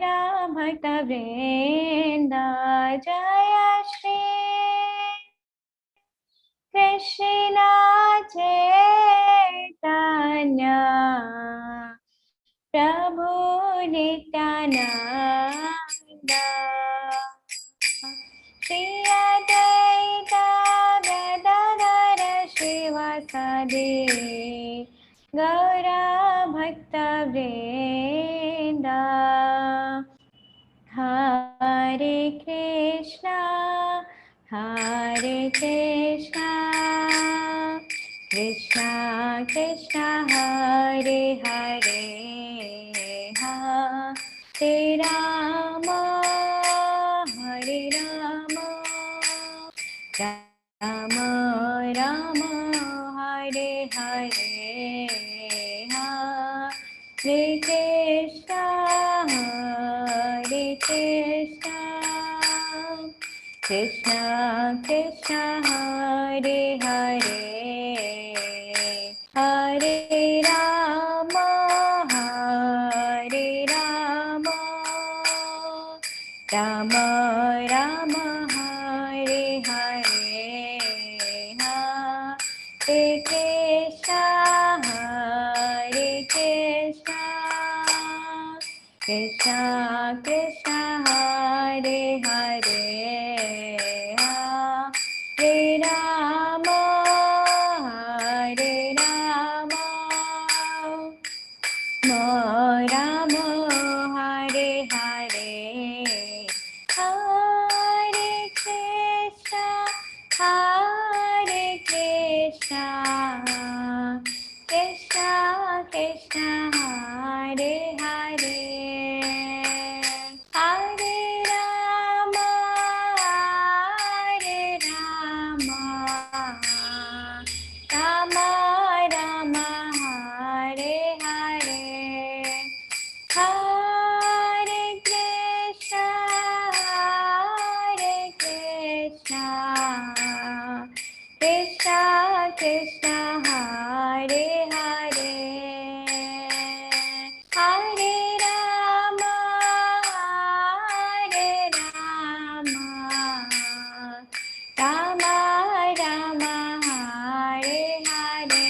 Gaura Bhakta Vrinda Jaya Shri Krishna Chaitanya Prabhu Nityananda Shri Advaita Gadadhara Srivasadi Gaura Bhakta Vrinda Hare Krishna Krishna Krishna Hare Hare Hare Rama Hare Rama Rama Rama Hare Hare Hare Krishna Krishna Krishna Hare Hare Hare Rama Rama Rama Hare Hare Hare Krishna Krishna Krishna Hare Hare Hare Rama Rama Hare Hare Hare Krishna Krishna Krishna Hare Hare Hare Rama Rama Rama Hare Hare Hare Krishna Krishna Krishna Hare Hare Hare Rama Rama Rama Hare Hare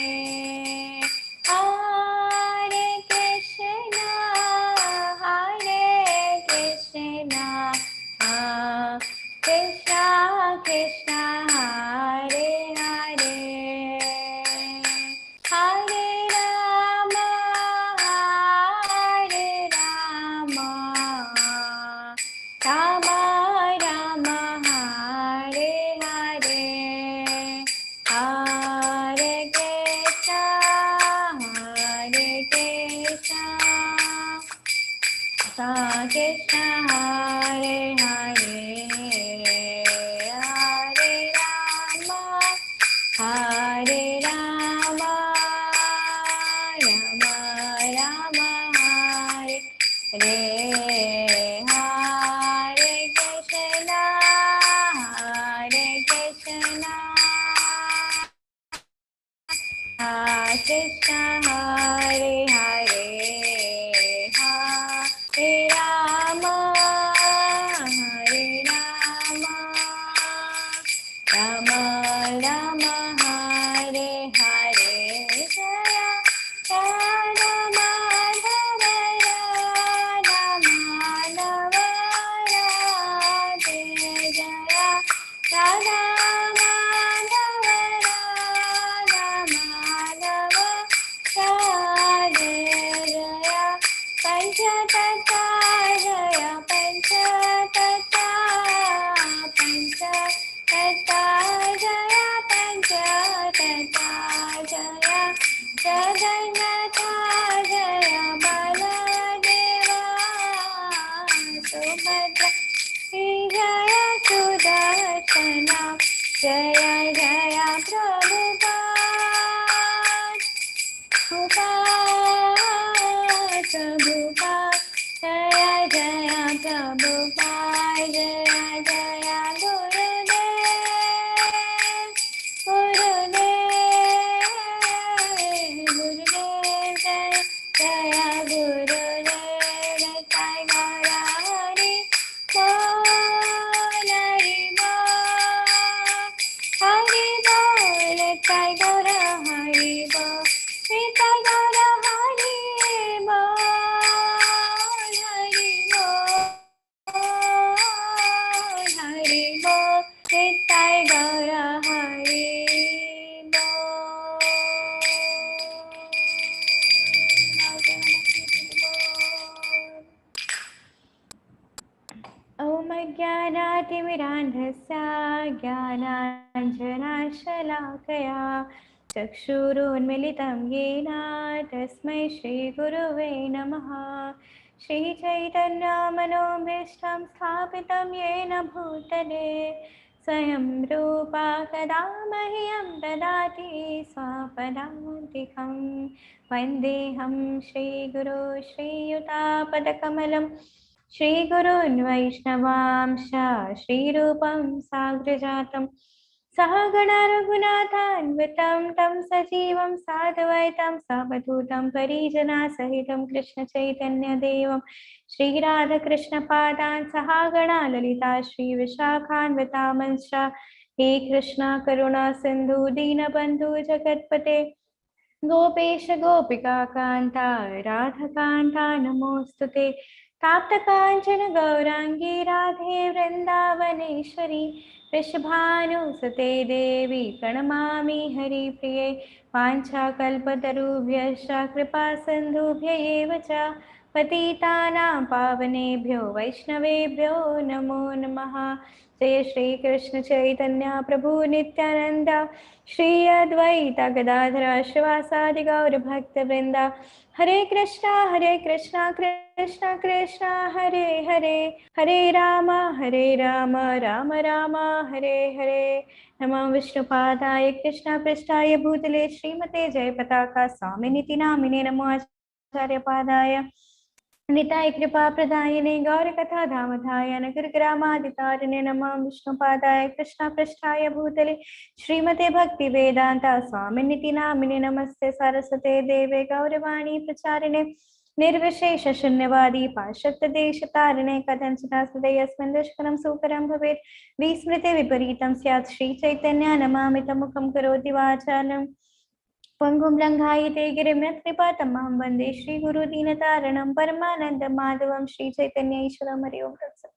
Hare Krishna Krishna Krishna Hare Hare Hare Rama Rama Rama Hare Hare Hare Krishna Krishna Hare Hare Hare Rama Rama Rama Hare Hare Hare Krishna Krishna Hare Hare Hare Rama Rama Rama Hare Hare Jaya Radha Madhava Radha Madhava Radhe Jaya Radha Madhava Radha Madhava Radhe Jaya Panchatata Jaya Panchatata Jaya Panchatata Jaya Jagannatha Jaya Baladeva Subhadra Jaya Sudarshana Jaya Jaya Prabhupada Jaya Jaya Prabhupada Jaya Jaya Gurudev Jaya Gurudev Jaya Nitai Gaura Hari Bol, Nitai Gaura Hari Bol, Hari Bol, Hari Bol, Nitai Gaura Hari Bol. Om Jnanatimirandhasya Jnananjanashalakaya Chakshurunmilitam Yena Tasmai Shri Guruve Namaha Shri Chaitanya Manobhishtam Sthapitam Yena Bhutale Swayam Rupa Kada Mahyam Dadati Swapadantikam Vandeham Shri Guru Shri Yuta Padakamalam Shri Gurun Vaishnavamsha Shri Rupam Sagrajatam Sahagana Raghunathanvitam Tam Sajivam Sadvaitam Savadhutam Parijana Sahitam Krishna Chaitanya Devam Shri Radha Krishna Padan Sahagana Lalita Shri Vishakhanvitamancha He Krishna Karuna Sindhu Deenabandhu Jagatpate Gopesh Gopika Kanta Radha Kanta Namostute Tapta Kanchana Gaurangi Radhe Vrindavaneshwari Rishabhanu Sate Devi Pranamami Hari Priye Pancha Kalpatarubhyascha Kripa Sindhubhya eva cha Patitanam Pavanebhyo Vaishnavebhyo Namo Namaha Jai Shri Krishna Chaitanya Prabhu Nityananda Shri Advaita Gadadhara Shivasadi Gaura Bhakta Vrinda Hare Krishna Krishna Krishna Hare Hare Hare Rama Rama Rama Hare Hare Namah Vishnu Padaya Krishna Prishtaya Bhutale Srimate Jai Pataka Swaminiti Namine Namo Acharya Padaya Nitai कृपा प्रदायिने गौर कथा धामधाय नगर ग्रामादितारिणे नमः विष्णुपादाय कृष्ण पृष्ठाय भूतले श्रीमते भक्ति वेदांता स्वामिनिति नामिने नमस्ते सरस्वते देवे गौरवाणी प्रचारिणे निर्विशेष शून्यवादी पाश्चात्य देशतारिणे कथंचित् हृदयस्मिन् दुष्करं सुकरं भवेत् विस्मृते विपरीतं स्यात् श्री चैतन्य नमामि तमुखं करोति वाचालं Pangum Langhaite Girimet Kripatamam Vande Shri Guru Dinataranam Paramananda Madhavam Shri Chaitanya Ishwaram Hari Om Tat Sat.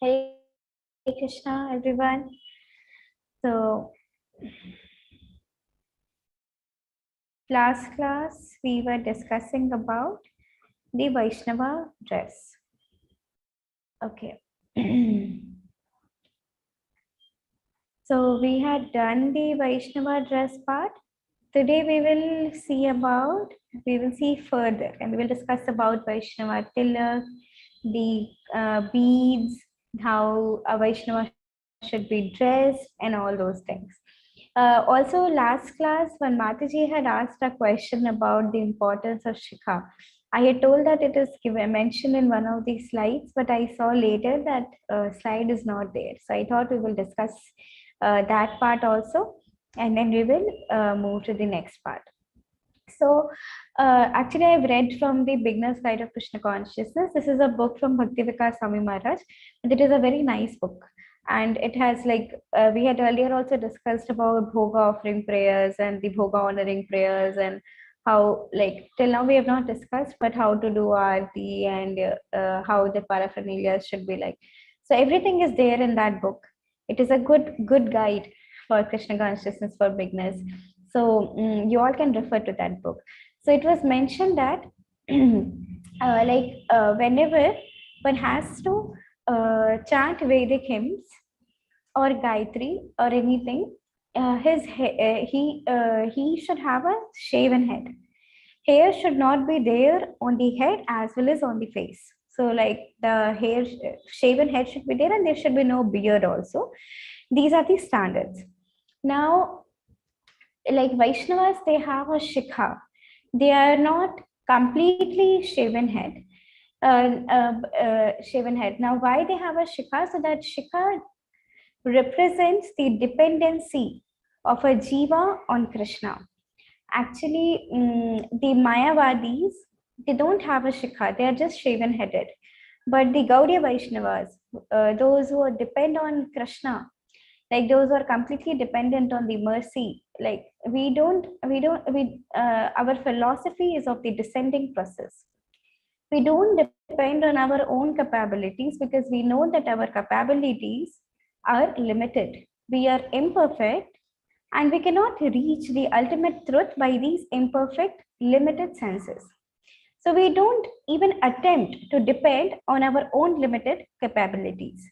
Hare Krishna everyone. So last class we were discussing about the Vaishnava dress. Okay. So we had done the Vaishnava dress part. Today we will see further and we will discuss about Vaishnava tilak, the beads, how a Vaishnava should be dressed and all those things. Also last class when Mataji had asked a question about the importance of Shikha, I had told that it is mentioned in one of the slides, but I saw later that slide is not there. So I thought we will discuss that part also, and then we will move to the next part. So actually I've read from the Beginner's Guide of Krishna Consciousness. This is a book from Bhakti Vikas Swami Maharaj, and it is a very nice book. And it has we had earlier also discussed about Bhoga offering prayers and the Bhoga honoring prayers, and how till now we have not discussed, but how to do Aarti and how the paraphernalia should be like. So everything is there in that book. It is a good guide for Krishna consciousness for beginners. So you all can refer to that book. So it was mentioned that whenever one has to chant Vedic hymns or Gayatri or anything, he should have a shaven head. Hair should not be there on the head as well as on the face. So the hair, shaven head should be there, and there should be no beard also. These are the standards. Now, like Vaishnavas, they have a shikha. They are not completely shaven head. Shaven head. Now, why they have a shikha? So that shikha represents the dependency of a jiva on Krishna. Actually, the Mayavadis, they don't have a shikha, they are just shaven headed. But the Gaudiya Vaishnavas, those who depend on Krishna, like those who are completely dependent on the mercy, like our philosophy is of the descending process. We don't depend on our own capabilities because we know that our capabilities are limited. We are imperfect and we cannot reach the ultimate truth by these imperfect, limited senses. So we don't even attempt to depend on our own limited capabilities.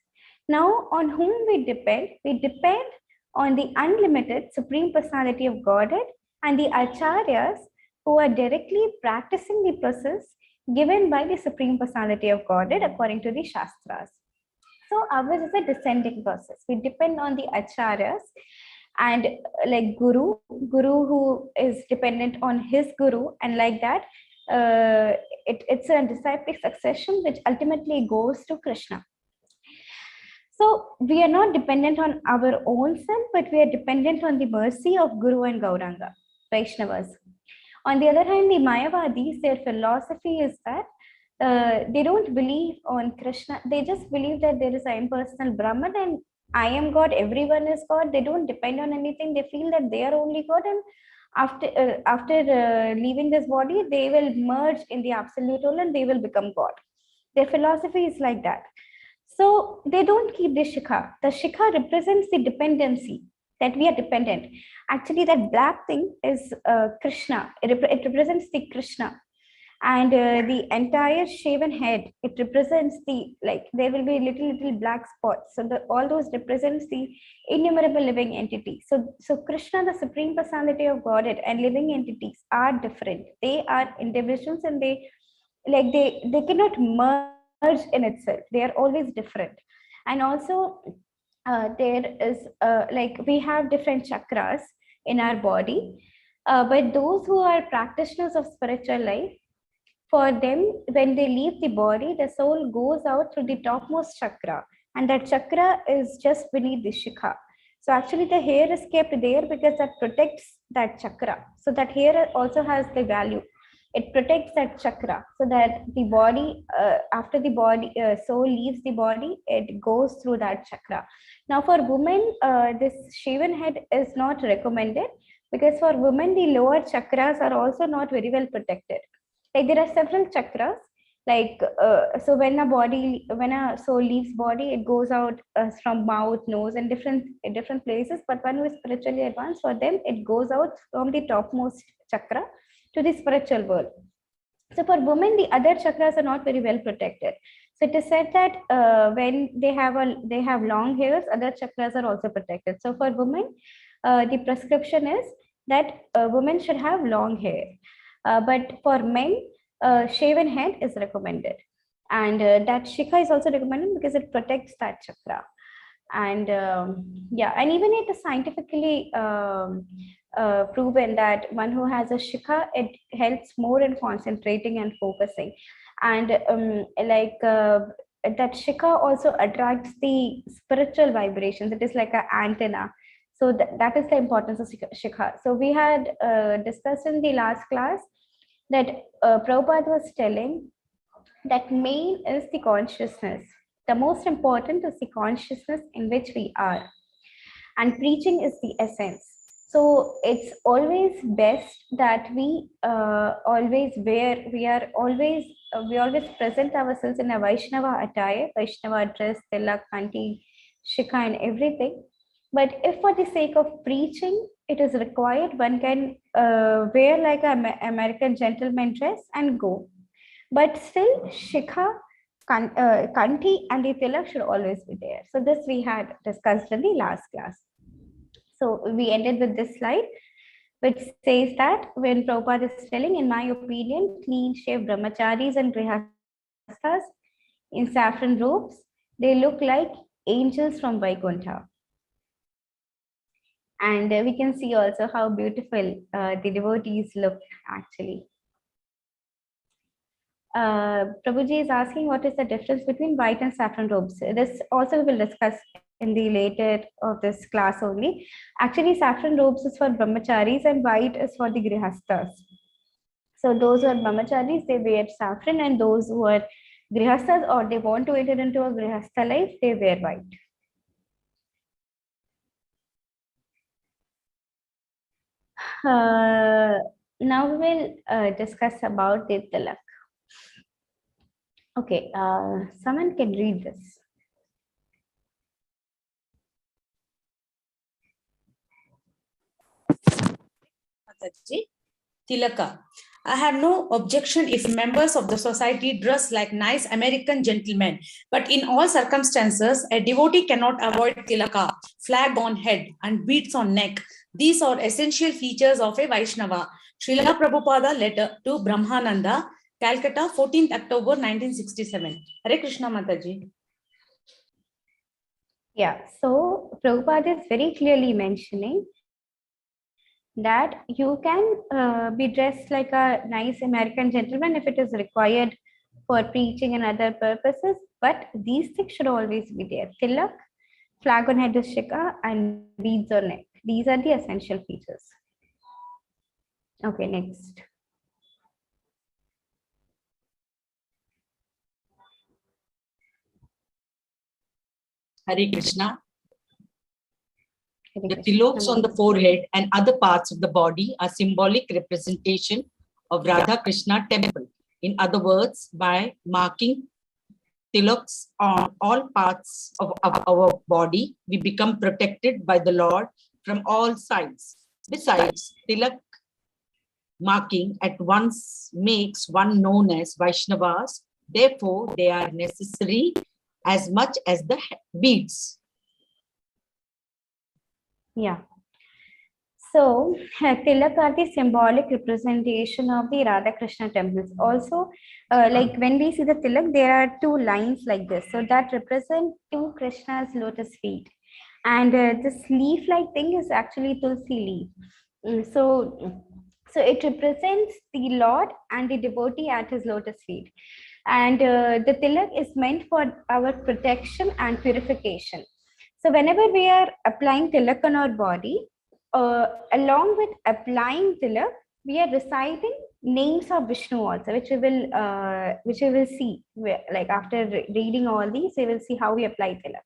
Now, on whom we depend? We depend on the unlimited Supreme Personality of Godhead and the Acharyas who are directly practicing the process given by the Supreme Personality of Godhead according to the Shastras. So ours is a descending process. We depend on the Acharyas and like Guru who is dependent on his Guru, and like that, it's a disciplic succession which ultimately goes to Krishna. So we are not dependent on our own self, but we are dependent on the mercy of Guru and Gauranga, Vaishnavas. On the other hand, the Mayavadis, their philosophy is that they don't believe on Krishna. They just believe that there is an impersonal Brahman and I am God, everyone is God. They don't depend on anything. They feel that they are only God, and after leaving this body, they will merge in the absolute whole and they will become God. Their philosophy is like that. So they don't keep the shikha. The shikha represents the dependency, that we are dependent. Actually, that black thing is Krishna. It represents the Krishna. And the entire shaven head, it represents the, like, there will be little black spots. So all those represents the innumerable living entities. So Krishna, the Supreme Personality of Godhead, and living entities are different. They are individuals, and they cannot merge in itself. They are always different. And also there is like we have different chakras in our body, but those who are practitioners of spiritual life, for them, when they leave the body, the soul goes out through the topmost chakra, and that chakra is just beneath the shikha. So actually the hair is kept there because that protects that chakra. So that hair also has the value. It protects that chakra, so that the body, after the body, soul leaves the body, it goes through that chakra. Now for women, this shaven head is not recommended, because for women, the lower chakras are also not very well protected. Like there are several chakras, like so when a soul leaves body, it goes out from mouth, nose, and different places. But one who is spiritually advanced, for them it goes out from the topmost chakra to the spiritual world. So for women, the other chakras are not very well protected. So it is said that when they have long hairs, other chakras are also protected. So for women, the prescription is that women should have long hair. But for men, shaven head is recommended. And that shikha is also recommended because it protects that chakra. And yeah, and even it is scientifically proven that one who has a shikha, it helps more in concentrating and focusing. And that shikha also attracts the spiritual vibrations. It is like an antenna. So that is the importance of shikha. So we had discussed in the last class that Prabhupada was telling that main is the consciousness. The most important is the consciousness in which we are. And preaching is the essence. So it's always best that we always present ourselves in a Vaishnava attire, Vaishnava dress, tilak, kanti, shikha, and everything. But if for the sake of preaching, it is required, one can wear like an American gentleman dress and go. But still, shikha, kanti, and the tilak should always be there. So this we had discussed in the last class. So we ended with this slide, which says that when Prabhupada is telling, in my opinion, clean-shaved brahmacharis and grihasthas in saffron robes, they look like angels from Vaikuntha. And we can see also how beautiful the devotees look actually. Prabhuji is asking what is the difference between white and saffron robes. This also we will discuss in the later of this class only. Actually, saffron robes is for brahmacharis and white is for the grihasthas. So those who are brahmacharis, they wear saffron, and those who are grihasthas or they want to enter into a grihastha life, they wear white. Now we will discuss about the tilak. Okay, someone can read this. Tilaka. I have no objection if members of the society dress like nice American gentlemen, but in all circumstances, a devotee cannot avoid tilaka, flag on head, and beads on neck. These are essential features of a Vaishnava. Srila Prabhupada letter to Brahmananda, Calcutta, 14th October 1967. Hare Krishna Mataji. Yeah, so Prabhupada is very clearly mentioning that you can be dressed like a nice American gentleman if it is required for preaching and other purposes, but these things should always be there. Tilak, flag on head is shika, and beads on neck. These are the essential features. Okay, next. Hare Krishna. Hare The Krishna. tiloks on the forehead and other parts of the body are symbolic representation of Radha Krishna temple. In other words, by marking tiloks on all parts of our body, we become protected by the Lord from all sides. Besides, tilak marking at once makes one known as Vaishnavas. Therefore, they are necessary as much as the beads. Yeah. So, tilak are the symbolic representation of the Radha Krishna temples. Also, like when we see the tilak, there are two lines like this. So that represent two Krishna's lotus feet. And this leaf-like thing is actually Tulsi leaf. So it represents the Lord and the devotee at his lotus feet. And the tilak is meant for our protection and purification. So whenever we are applying tilak on our body, along with applying tilak, we are reciting names of Vishnu also, which we will see. Like after reading all these, we will see how we apply tilak.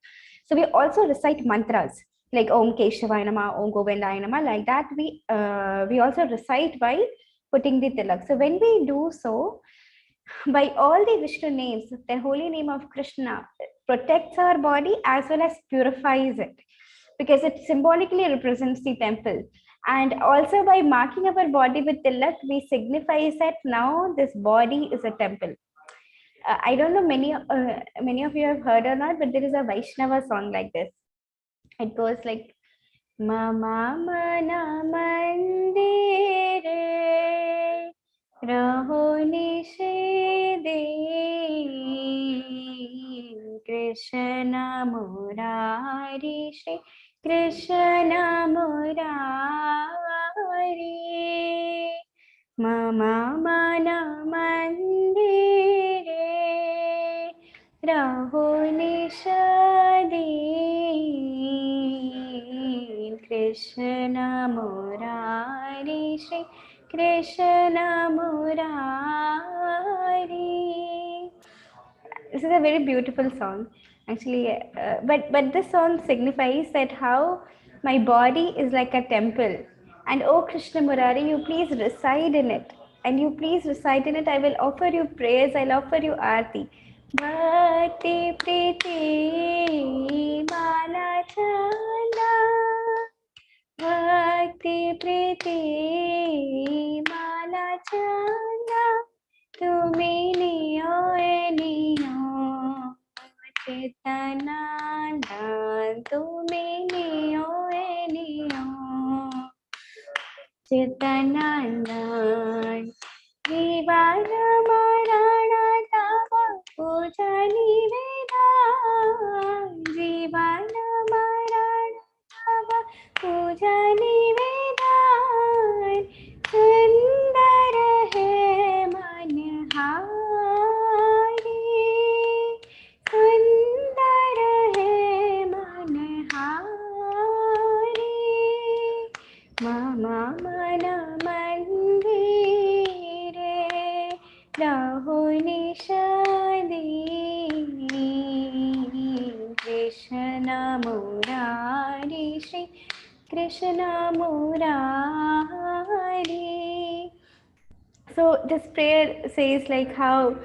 So we also recite mantras like Om Keshavaya Nama, Om Govindaya Nama. Like that, we also recite by putting the tilak. So when we do so, by all the Vishnu names, the holy name of Krishna protects our body as well as purifies it, because it symbolically represents the temple. And also by marking our body with tilak, we signify that now this body is a temple. I don't know many of you have heard or not, but there is a Vaishnava song like this. It goes like Mama Mana Mandire Raho Nishede Krishna Murari Shri Krishna Murari Mama Mana Mandire Raho Nishade Krishna Murari Shri Krishna Murari. This is a very beautiful song, actually. But this song signifies that how my body is like a temple, and oh Krishna Murari, you please reside in it, and you please reside in it. I will offer you praise. I'll offer you aarti. Bhakti Priti Mala Chala. Bhakti Priti Mala Chala. Tumi niyo niyo Chetananda. Tumi niyo niyo Chetananda. Jivana marana tava puja niveda. Jivana marana tava puja niveda. Sundar hai manhari. Sundar hai manhari. Mama mana mandire Raho Nishadi Krishna Murari Shri Krishna Murari. So this prayer says like how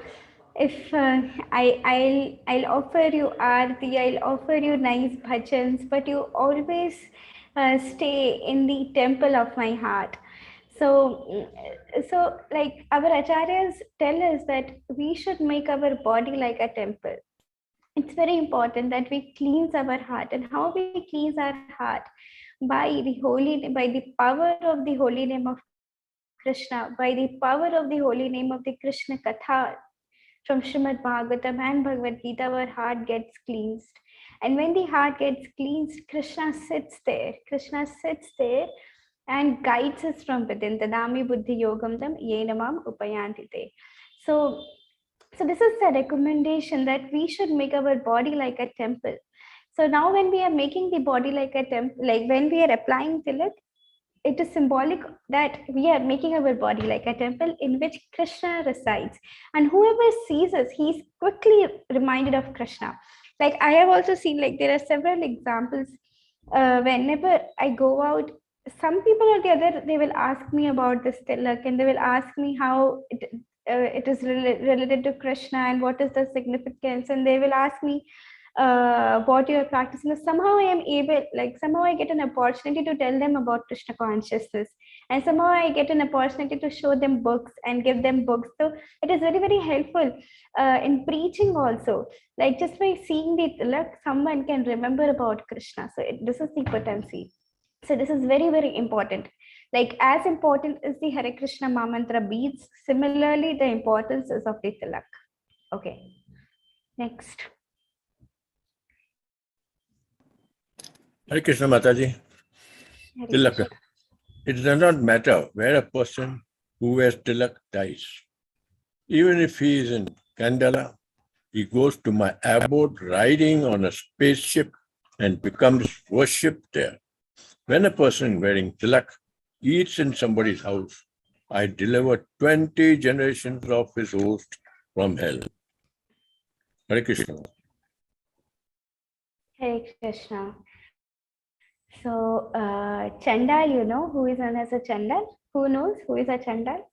if I'll offer you aarti, I'll offer you nice bhajans, but you always stay in the temple of my heart. So like our acharyas tell us that we should make our body like a temple. It's very important that we cleanse our heart. And how we cleanse our heart? By the power of the holy name of Krishna, by the power of the holy name of the Krishna Katha. From Srimad Bhagavatam and Bhagavad Gita, our heart gets cleansed. And when the heart gets cleansed, Krishna sits there. Krishna sits there and guides us from within. Tadami buddhi yogam tam yenamam upayantite. So this is the recommendation that we should make our body like a temple. So now when we are making the body like a temple, like when we are applying tilak, it is symbolic that we are making our body like a temple in which Krishna resides. And whoever sees us, he's quickly reminded of Krishna. Like I have also seen, like there are several examples. Whenever I go out, some people or the other, they will ask me about this tilak and they will ask me how it is related to Krishna and what is the significance. And they will ask me what you are practicing. Somehow I am able, like somehow I get an opportunity to tell them about Krishna consciousness, and somehow I get an opportunity to show them books and give them books. So it is very, very helpful in preaching also. Like just by seeing the tilak, someone can remember about Krishna. So this is the potency. So this is very, very important. Like as important as the Hare Krishna Mantra beads, similarly the importance is of the tilak. Okay, next. Hare Krishna Mataji. Tilak. It does not matter where a person who wears tilak dies. Even if he is in Kannada, he goes to my abode riding on a spaceship and becomes worshipped there. When a person wearing tilak eats in somebody's house, I deliver 20 generations of his host from hell. Hare Krishna. Hare Krishna. So, Chandal, you know who is known as a Chandal? Who knows who is a Chandal?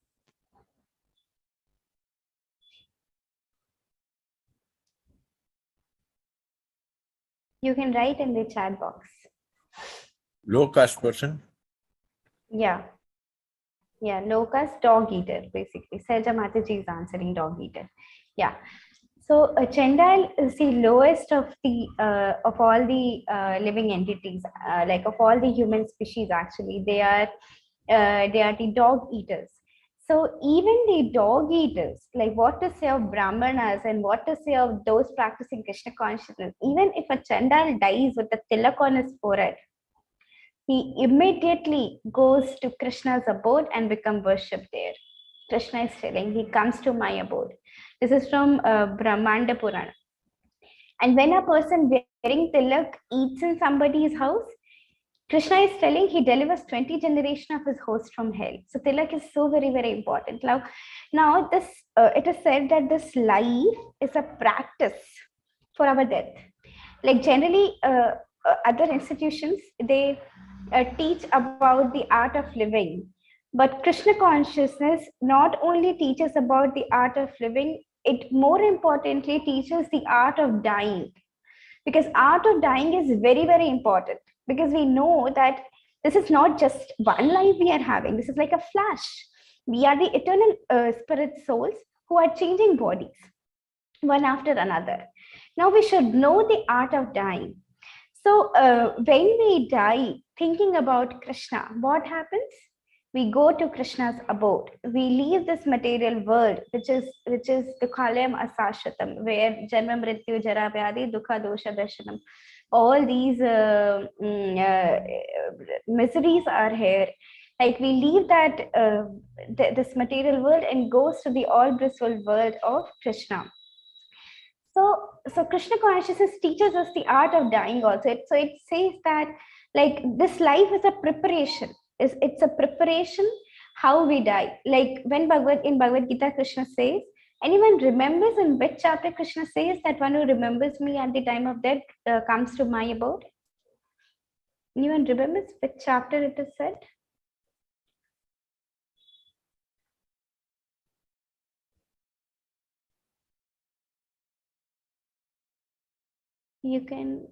You can write in the chat box. Low caste person? Yeah. Yeah, low caste dog eater, basically. Selja Mataji is answering dog eater. Yeah. So Chandal is the lowest of all the living entities, like of all the human species. Actually, they are the dog eaters. So even the dog eaters, like what to say of Brahmanas and what to say of those practicing Krishna consciousness, even if a Chandal dies with a tilak on his forehead, he immediately goes to Krishna's abode and become worshipped there. Krishna is telling, he comes to my abode. This is from Brahmanda Purana. And when a person wearing tilak eats in somebody's house, Krishna is telling he delivers 20 generations of his host from hell. So tilak is so very, very important. Now this it is said that this life is a practice for our death. Like generally, other institutions, they teach about the art of living. But Krishna consciousness not only teaches about the art of living, it more importantly teaches the art of dying. Because art of dying is very, very important. Because we know that this is not just one life we are having. This is like a flash. We are the eternal spirit souls who are changing bodies one after another. Now we should know the art of dying. So when we die thinking about Krishna, what happens? We go to Krishna's abode. We leave this material world, which is the Kalayam Asashratam, where Janma Mrityu Jara Vyadi Dukha Dosha Darshanam. All these miseries are here. Like we leave that this material world and goes to the all blissful world of Krishna. So Krishna consciousness teaches us the art of dying also. So it says that like this life is a preparation. It's a preparation how we die. Like when in Bhagavad Gita, Krishna says Anyone remembers in which chapter Krishna says that one who remembers me at the time of death comes to my abode? Anyone remembers which chapter it is said? You can,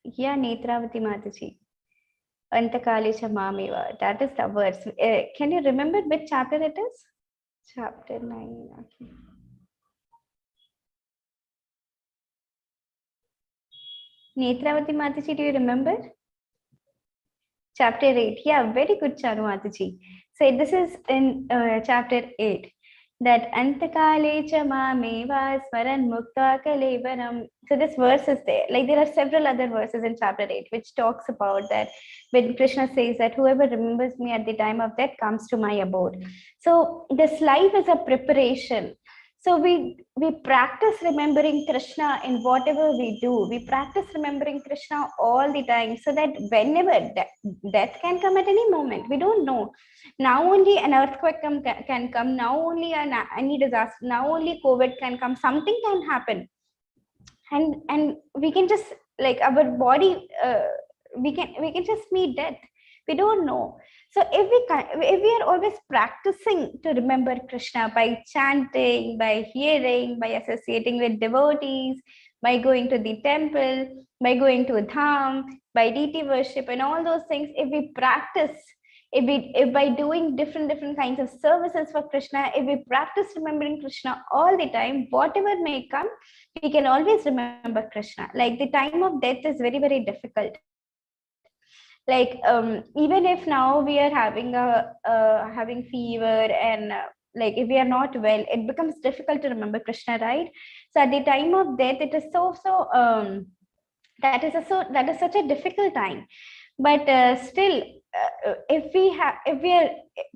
yeah, Netravati Mataji. Antakalisha Mameva. That is the verse. Can you remember which chapter it is? Chapter 9. Okay. Netravati Mataji, do you remember? Chapter 8. Yeah, very good, Charu Mataji. So this is in chapter 8. That Antakale Chamameva Smaran Mukta Kalevaram. So this verse is there. Like there are several other verses in chapter 8 which talks about that when Krishna says that whoever remembers me at the time of death comes to my abode. So this life is a preparation. So we practice remembering Krishna in whatever we do. We practice remembering Krishna all the time so that whenever death can come at any moment, we don't know. Now only an earthquake can come. Now only any disaster. Now only COVID can come. Something can happen, and we can just like our body. We can just meet death. We don't know. So if we are always practicing to remember Krishna by chanting, by hearing, by associating with devotees, by going to the temple, by going to a dham, by deity worship and all those things, if we practice, if by doing different kinds of services for Krishna, if we practice remembering Krishna all the time, whatever may come, we can always remember Krishna. Like the time of death is very, very difficult. Like even if now we are having having fever and like if we are not well, it becomes difficult to remember Krishna, right? So at the time of death, it is that is such a difficult time. But still, if we are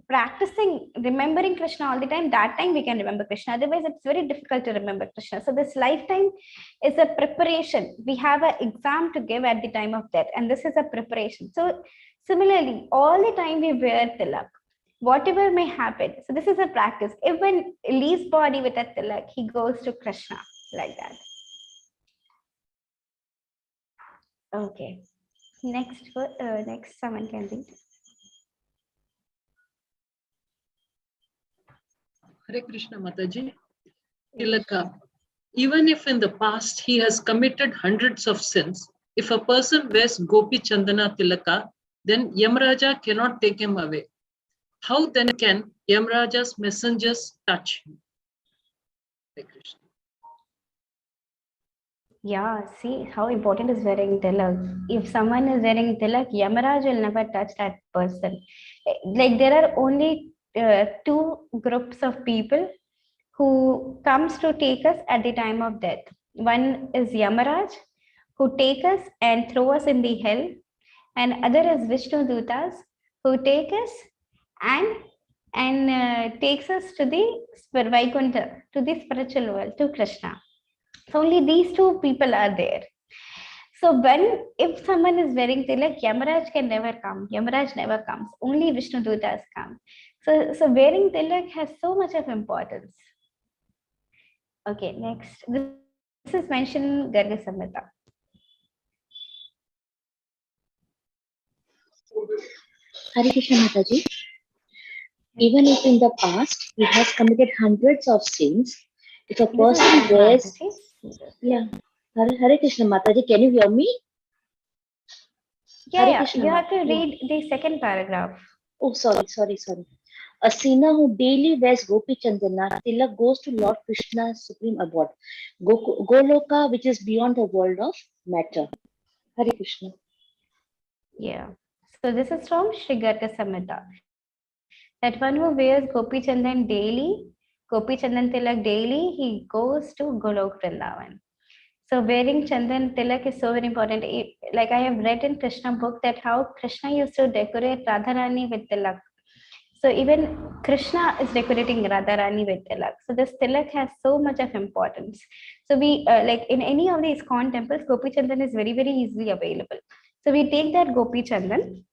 practicing remembering Krishna all the time, that time we can remember Krishna. Otherwise, it's very difficult to remember Krishna. So this lifetime is a preparation. We have an exam to give at the time of death, and this is a preparation. So similarly, all the time we wear tilak, whatever may happen. So this is a practice. If one leaves body with a tilak, he goes to Krishna like that. Okay. Next, someone can read. Hare Krishna Mataji. Tilaka. Even if in the past he has committed hundreds of sins, if a person wears Gopi Chandana Tilaka, then Yamraja cannot take him away. How then can Yamraja's messengers touch him? Hare Krishna. Yeah, see how important is wearing tilak. If someone is wearing tilak, Yamaraj will never touch that person. Like there are only two groups of people who comes to take us at the time of death. One is Yamaraj, who take us and throw us in the hell, and other is Vishnu Dutas, who take us and takes us to the Vaikuntha, to the spiritual world, to Krishna. So only these two people are there. So if someone is wearing tilak, Yamaraj can never come. Yamaraj never comes. Only Vishnu Dutas come. So wearing tilak has so much of importance. Okay, next. This is mentioned in Garga Samhita. Hare Krishna Mataji. Even if in the past he has committed hundreds of sins, if a person wears, Hare Krishna Mataji, can you hear me? Yeah, you have to read the second paragraph. Oh, sorry. A sinner who daily wears Gopi Chandana Tilak goes to Lord Krishna's supreme abode, Goloka, which is beyond the world of matter. Hare Krishna. Yeah. So this is from Sri Garga Samhita. That one who wears Gopi Chandan Tilak daily, he goes to Golok Vrindavan. So wearing Chandan Tilak is so very important. Like I have read in Krishna book that how Krishna used to decorate Radharani with Tilak. So even Krishna is decorating Radharani with Tilak. So this Tilak has so much of importance. So we like in any of the ISKCON temples, Gopi Chandan is very, very easily available. So we take that Gopi Chandan,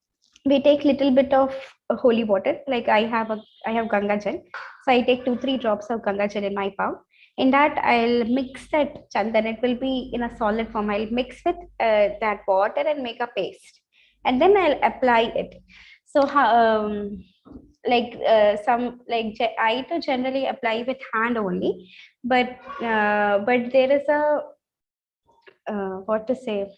we take little bit of holy water. Like I have Ganga Jal. So I take 2-3 drops of Ganga Jal in my palm. In that, I'll mix that chandan. It will be in a solid form. I'll mix with that water and make a paste, and then I'll apply it. So I to generally apply with hand only, but there is a what to say,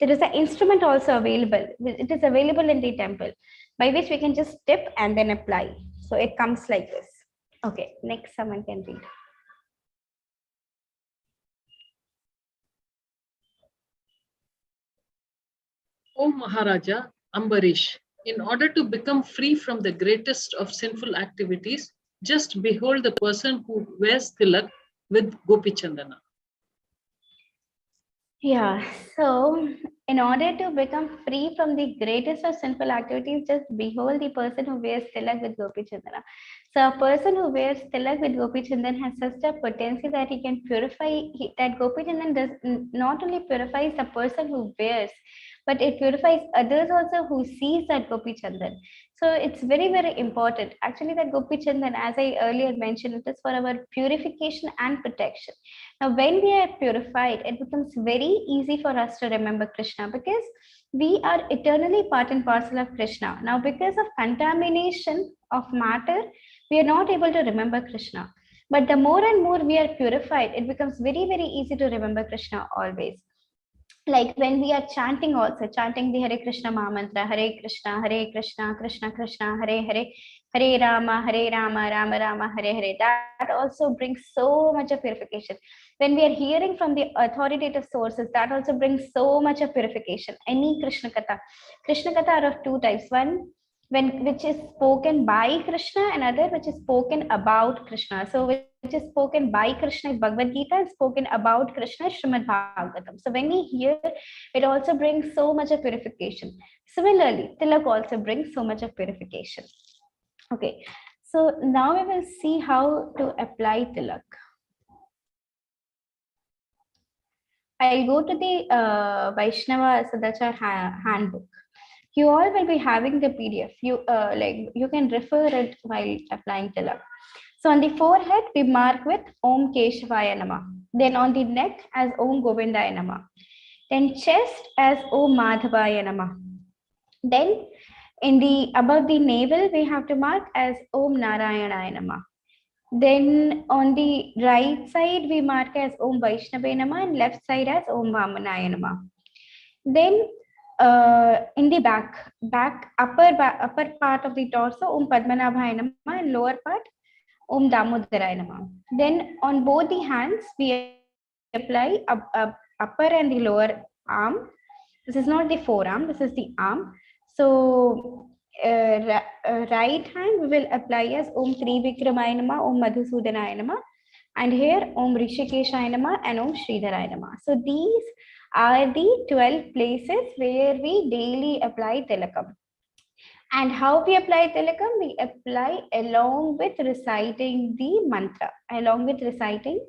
there is an instrument also available. It is available in the temple, by which we can just dip and then apply. So it comes like this. Okay, next someone can read. O Maharaja Ambarish, in order to become free from the greatest of sinful activities, just behold the person who wears tilak with Gopi Chandana. Yeah, so in order to become free from the greatest of sinful activities, just behold the person who wears tilak with Gopi Chandana. So a person who wears tilak with Gopi Chandan has such a potency that he can purify, that Gopi Chandan does not only purifies the person who wears, but it purifies others also who sees that Gopi Chandan. So it's very, very important. Actually, that Gopi Chandan, as I earlier mentioned, it is for our purification and protection. Now, when we are purified, it becomes very easy for us to remember Krishna, because we are eternally part and parcel of Krishna. Now, because of contamination of matter, we are not able to remember Krishna. But the more and more we are purified, it becomes very, very easy to remember Krishna always. Like when we are chanting also, chanting the Hare Krishna Mahamantra, Hare Krishna, Krishna Krishna, Hare Hare, Hare Rama, Rama Rama, Hare Hare. That also brings so much of purification. When we are hearing from the authoritative sources, that also brings so much of purification. Any Krishna Katha are of two types. One, which is spoken by Krishna, and other which is spoken about Krishna. So which is spoken by Krishna is Bhagavad Gita, and spoken about Krishna is Srimad Bhagavatam. So when we hear, it also brings so much of purification. Similarly, tilak also brings so much of purification. Okay, so now we will see how to apply tilak. I'll go to the Vaishnava Sadachar handbook. You all will be having the PDF. You can refer it while applying tilak. So on the forehead, we mark with Om Keshavaya Namah. Then on the neck as Om Govindaya Namah. Then chest as Om Madhavaya Namah. Then in the above the navel, we have to mark as Om Narayanaya Namah. Then on the right side, we mark as Om Vaishnava Namah, and left side as Om Vamanaya Namah. Then in the upper part of the torso, Om Padmanabhaya Namah, and lower part, Om Damodaraya Namah. Then on both the hands, we apply upper and the lower arm. This is not the forearm, this is the arm. So right hand, we will apply as Om Trivikramaya Namah, Om Madhusudanaya Namah, and here Om Rishikeshaya Namah and Om Sridharaya Namah. So these are the 12 places where we daily apply tilakam. And how we apply tilakam? We apply along with reciting the mantra, along with reciting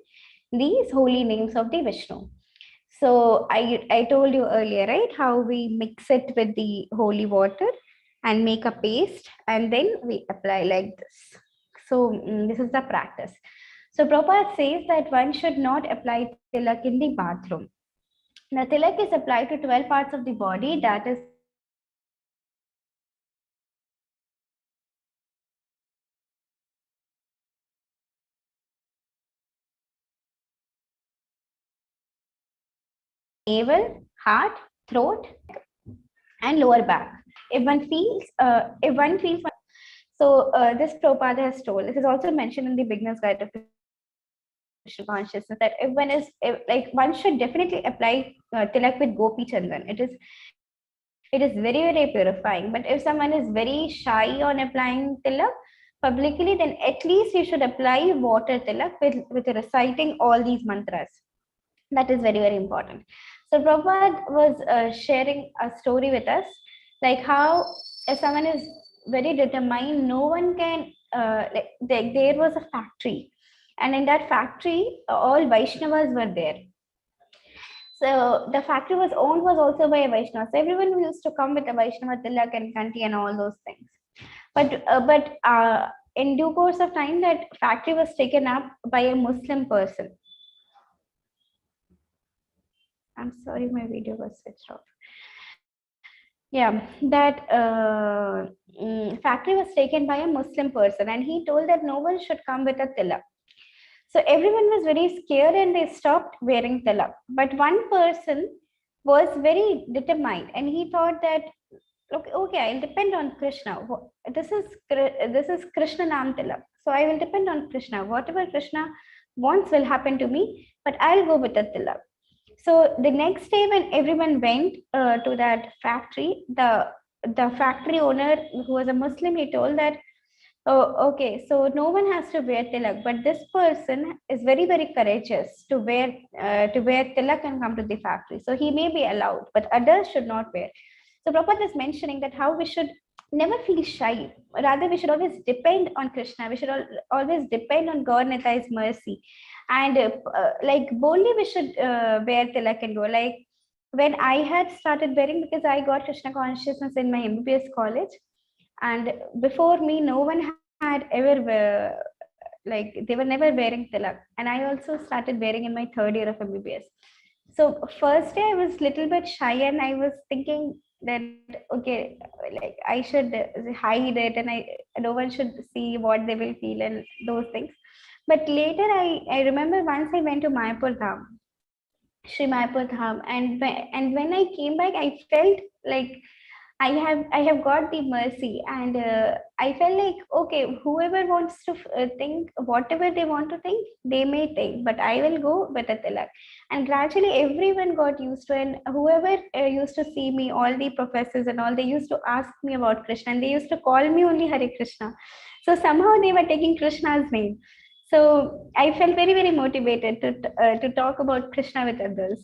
these holy names of the Vishnu. So I told you earlier, right, how we mix it with the holy water and make a paste, and then we apply like this. So this is the practice. So Prabhupada says that one should not apply tilak in the bathroom. Now tilak is applied to 12 parts of the body, that is navel, heart, throat, and lower back. If one feels, so this Prabhupada has told, this is also mentioned in the Beginner's Guide to Krishna Consciousness, that if one is, one should definitely apply tilak with Gopi Chandan. It is very, very purifying. But if someone is very shy on applying tilak publicly, then at least you should apply water tilak with reciting all these mantras. That is very, very important. So Prabhupada was sharing a story with us, like how if someone is very determined, no one can, there was a factory, and in that factory, all Vaishnavas were there. So the factory was owned also by a Vaishnava. So everyone used to come with a Vaishnava tilak and kanti and all those things. But in due course of time, that factory was taken up by a Muslim person. I'm sorry, my video was switched off. Yeah, that factory was taken by a Muslim person, and he told that no one should come with a tilak. So everyone was very scared and they stopped wearing tilak. But one person was very determined, and he thought that, okay, I'll depend on Krishna. This is Krishna Nam tilak. So I will depend on Krishna. Whatever Krishna wants will happen to me, but I'll go with the tilak. So the next day when everyone went to that factory, the factory owner, who was a Muslim, he told that, oh, okay, so no one has to wear tilak, but this person is very, very courageous to wear tilak and come to the factory. So he may be allowed, but others should not wear. So Prabhupada is mentioning that how we should never feel shy. Rather, we should always depend on Krishna. We should always depend on God Nitai's mercy. And like boldly we should wear tilak and go. Like when I had started wearing, because I got Krishna consciousness in my MBBS college, and before me no one had ever like they were never wearing tilak, and I also started wearing in my third year of MBBS. So first day I was little bit shy, and I was thinking that, okay, like I should hide it, and no one should see what they will feel and those things. But later I remember once I went to Mayapur Dham, Sri Mayapur Dham, and when I came back, I felt like I have got the mercy, and I felt like, okay, whoever wants to think whatever they want to think, they may think, but I will go with a tilak. And gradually everyone got used to, and whoever used to see me, all the professors and all, they used to ask me about Krishna, and they used to call me only Hare Krishna. So somehow they were taking Krishna's name. So I felt very, very motivated to talk about Krishna with others.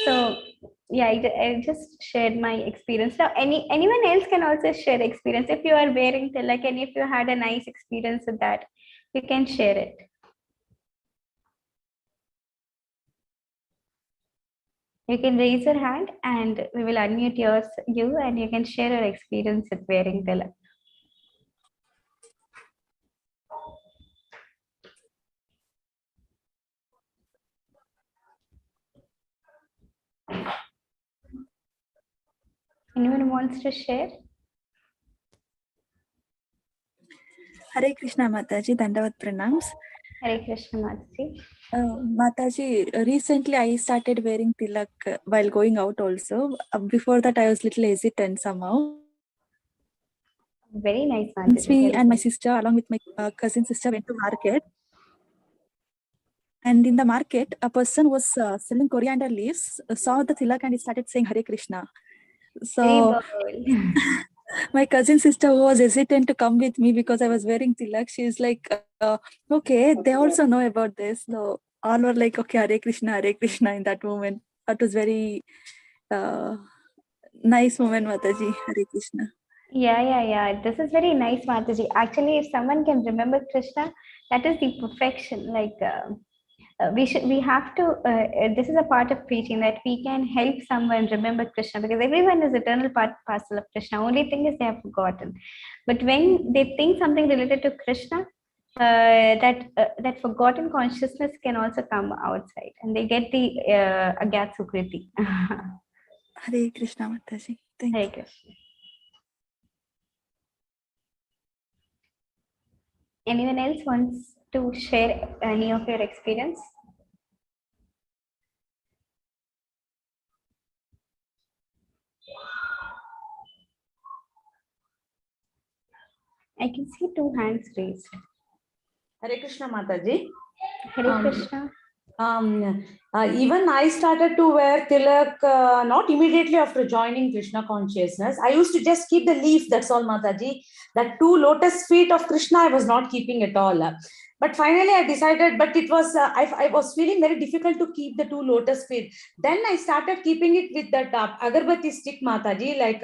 So yeah, I just shared my experience. Now anyone else can also share experience. If you are wearing tilak and if you had a nice experience with that, you can share it. You can raise your hand and we will unmute you and you can share your experience with wearing tilak. Anyone wants to share? Hare Krishna Mataji, Dandavat Pranams. Hare Krishna Mataji. Mataji, recently I started wearing tilak while going out also. Before that I was little hesitant somehow. Very nice, Mataji. Once me and my sister along with my cousin sister went to market. And in the market, a person was selling coriander leaves, saw the tilak and he started saying Hare Krishna. So my cousin sister, who was hesitant to come with me because I was wearing tilak, she's like, okay, they also know about this. So all were like, okay, Hare Krishna in that moment. That was very nice moment, Mataji. Hare Krishna. Yeah. This is very nice, Mataji. Actually, if someone can remember Krishna, that is the perfection. Like we have to. This is a part of preaching, that we can help someone remember Krishna, because everyone is eternal parcel of Krishna. Only thing is they have forgotten. But when they think something related to Krishna, that forgotten consciousness can also come outside, and they get the Agyat Sukriti. Hare Krishna, Mataji. Thank Hare you. Krishna. Anyone else wants to share any of your experience? I can see 2 hands raised. Hare Krishna Mataji. Hare Krishna. Even I started to wear tilak not immediately after joining Krishna consciousness. I used to just keep the leaf, that's all, Mataji. That 2 lotus feet of Krishna I was not keeping at all. But finally I decided, but it was, I was feeling very difficult to keep the 2 lotus feet. Then I started keeping it with that agarbatti stick, Mataji, like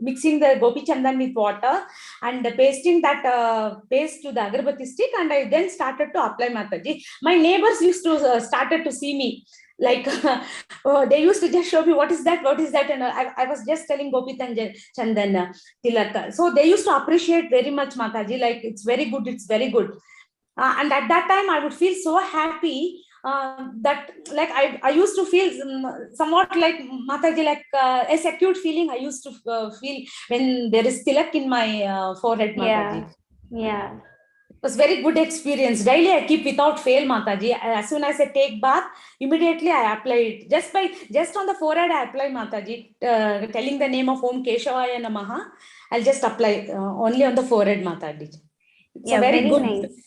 mixing the gopi chandan with water and pasting that paste to the agarbatti stick, and I then started to apply, Mataji. My neighbors used to started to see me. Like they used to just show me what is that, and I was just telling Gopi Chandan Tilak. So they used to appreciate very much, Mataji, like it's very good, and at that time I would feel so happy that like I used to feel somewhat like Mataji, like a secured feeling I used to feel when there is tilak in my forehead, Mataji. Yeah. It was very good experience. Daily I keep without fail, Mataji. As soon as I take bath, immediately I apply it. Just on the forehead I apply, Mataji, telling the name of Om Keshavaya Namaha. I'll just apply only on the forehead, Mataji. It's a very good. Nice.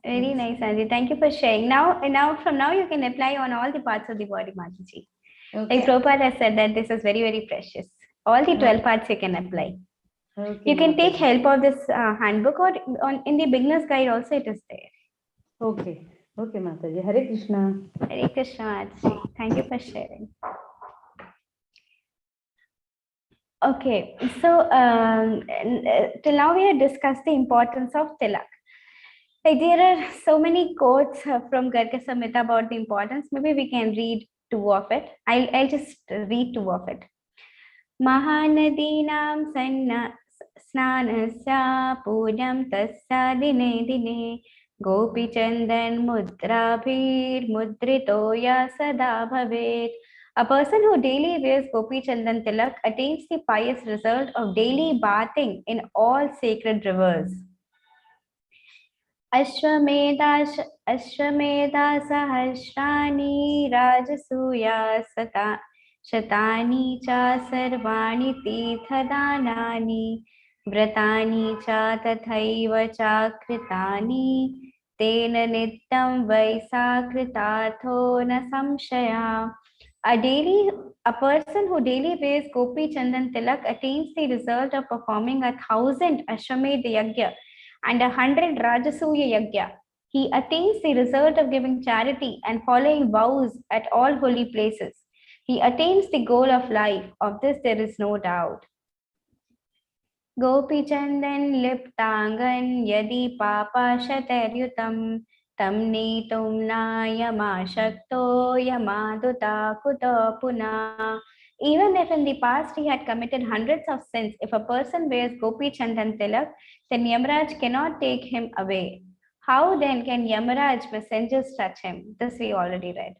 Very nice, Anji. Thank you for sharing. From now you can apply on all the parts of the body, Mataji. Okay. Like Prabhupada has said that this is very, very precious. All the 12 parts you can apply. Okay, you can Mataji. take help of this handbook, or in the beginner's guide also it is there. Okay. Okay, Mataji. Hare Krishna. Hare Krishna, Mataji. Thank you for sharing. Okay, so till now we have discussed the importance of tilak. Like there are so many quotes from Garga Samhita about the importance. Maybe we can read two of it. I'll just read two of it. Mahanadinam sanna snanasya pujam tasya dine dine gopi chandan mudrabhir mudrito ya sada bhavet. A person who daily wears Gopi Chandan Tilak attains the pious result of daily bathing in all sacred rivers. Ashwamedha sahasrani rajasuya shatani cha sarvani tirthadanani vratani cha tathaiva cha kritani tena nityam vaisakritatho na samshaya. A person who daily wears Gopi Chandan Tilak attains the result of performing 1,000 Ashwamedha Yajna and 100 Rajasuya Yajna. He attains the result of giving charity and following vows at all holy places. He attains the goal of life. Of this there is no doubt. Gopi Chandan liptangan yadi papa shateryutam tam neetum na yama shakto yamaduta kuto puna. Even if in the past he had committed hundreds of sins, if a person wears Gopi Chandan Tilak, then Yamaraj cannot take him away. How then can Yamaraj messengers touch him? This we already read.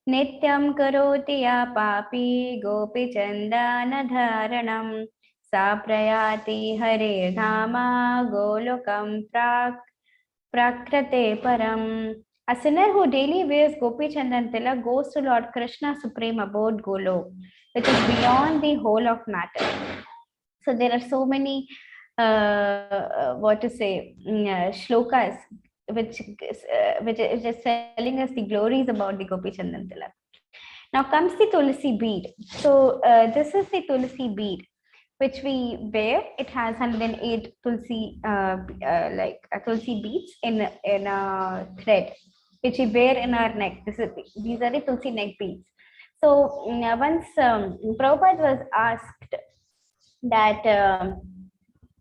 Nityam karoti ya papi Gopi Chandana dharanam saprayati hare dhama golokam prakrate param. A sinner who daily wears Gopi Chandan Tilak goes to Lord Krishna's supreme abode Golok, which is beyond the whole of matter. So there are so many shlokas which is just telling us the glories about the Gopi Chandan Tilak. Now comes the Tulasi Bead. So this is the Tulasi Bead which we wear. It has 108 Tulasi Tulasi beads in a thread, which we wear in our neck. These are the Tulsi neck beads. So once Prabhupada was asked that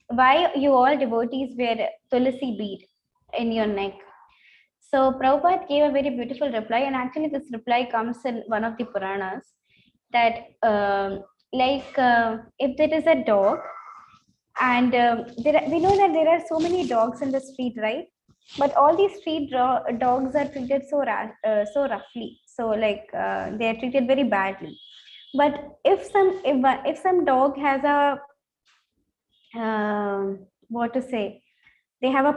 why you all devotees wear Tulasi bead in your neck. So Prabhupada gave a very beautiful reply, and actually this reply comes in one of the Puranas, that if there is a dog, and we know that there are so many dogs in the street, right? But all these street dogs are treated so roughly, so they are treated very badly. But if some dog has a they have a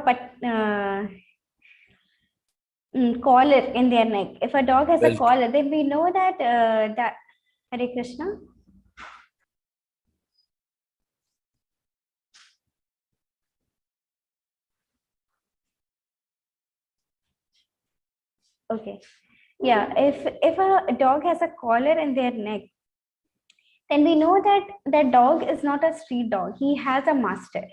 collar in their neck. If a dog has a collar, then we know that Hare Krishna. Okay. Yeah, if a dog has a collar in their neck, then we know that that dog is not a street dog. He has a master.